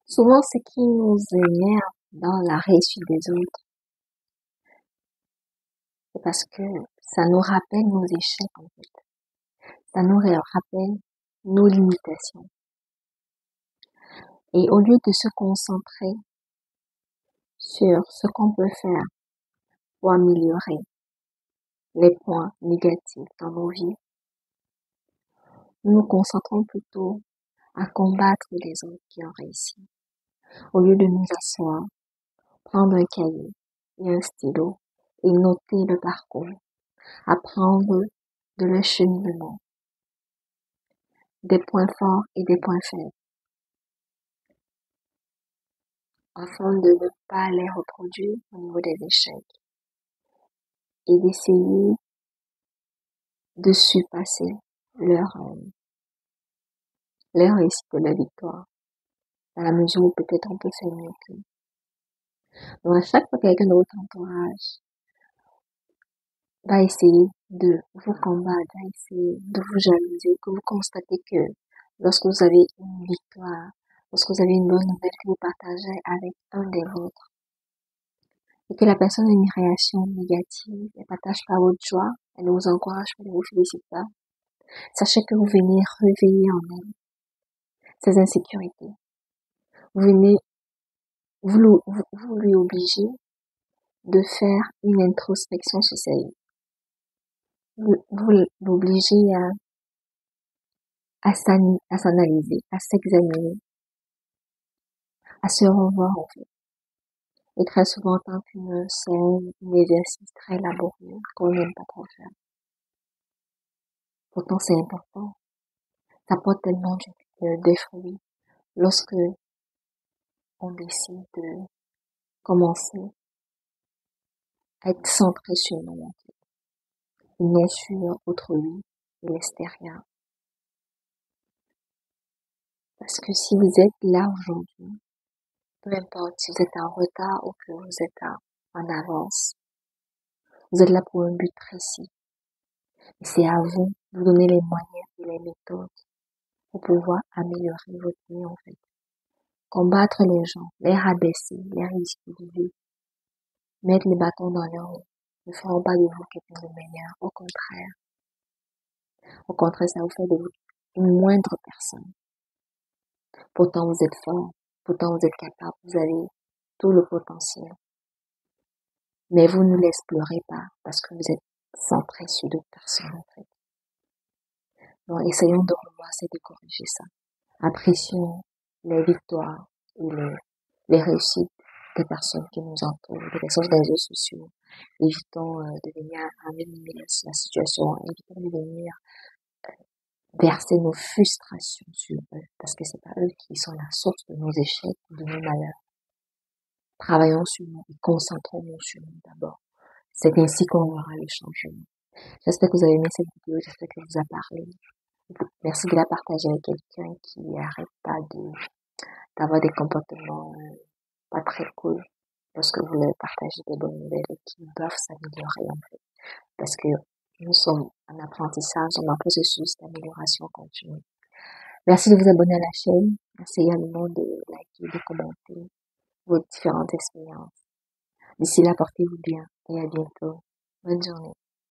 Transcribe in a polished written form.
Souvent, ce qui nous énerve dans la réussite des autres, c'est parce que ça nous rappelle nos échecs, en fait. Ça nous rappelle nos limitations. Et au lieu de se concentrer sur ce qu'on peut faire pour améliorer les points négatifs dans nos vies, nous nous concentrons plutôt à combattre les autres qui ont réussi. Au lieu de nous asseoir, prendre un cahier et un stylo et noter le parcours, apprendre de leur cheminement, des points forts et des points faibles, afin de ne pas les reproduire au niveau des échecs et d'essayer de surpasser leur, leur réussite et leur victoire, dans la mesure où peut-être on peut faire mieux qu'eux. Donc à chaque fois que quelqu'un de votre entourage va essayer de vous combattre, va essayer de vous jalouser, que vous constatez que lorsque vous avez une victoire, lorsque vous avez une bonne nouvelle que vous partagez avec un des vôtres, et que la personne a une réaction négative, elle partage pas votre joie, elle ne vous encourage pas, elle ne vous félicite pas, sachez que vous venez réveiller en elle ces insécurités. Vous venez, vous lui obligez de faire une introspection sur sa vie. Vous l'obligez à s'analyser, à s'examiner, à se revoir en fait. Et très souvent, tant qu'une scène, un exercice très laborieux qu'on n'aime pas trop faire. Pourtant, c'est important. Ça porte tellement des fruits lorsque on décide de commencer à être centré sur nous, en fait, et non sur autrui et l'extérieur. Parce que si vous êtes là aujourd'hui, peu importe si vous êtes en retard ou que vous êtes en avance, vous êtes là pour un but précis. Et c'est à vous de vous donner les moyens et les méthodes pour pouvoir améliorer votre vie, en fait. Combattre les gens, les rabaisser, les ridiculiser, mettre les bâtons dans leurs roues, ne feront pas de vous quelqu'un de meilleur. Au contraire, ça vous fait de vous une moindre personne. Pourtant, vous êtes fort, pourtant, vous êtes capable, vous avez tout le potentiel. Mais vous ne l'explorez pas parce que vous êtes centré sur d'autres personnes, en fait. Donc, essayons de revoir et de corriger ça. Apprécions les victoires et les réussites des personnes qui nous entourent, des personnes des réseaux sociaux. Évitons de venir envenimer la situation, évitons de venir verser nos frustrations sur eux, parce que c'est pas eux qui sont la source de nos échecs, de nos malheurs. Travaillons sur nous et concentrons-nous sur nous d'abord. C'est ainsi qu'on aura le changement. J'espère que vous avez aimé cette vidéo, j'espère qu'elle vous a parlé. Merci de la partager avec quelqu'un qui n'arrête pas d'avoir des comportements pas très cool lorsque vous leur partagez des bonnes nouvelles et qui doivent s'améliorer en fait. Parce que nous sommes en apprentissage, en processus d'amélioration continue. Merci de vous abonner à la chaîne. Merci également de liker, de commenter vos différentes expériences. D'ici là, portez-vous bien et à bientôt. Bonne journée.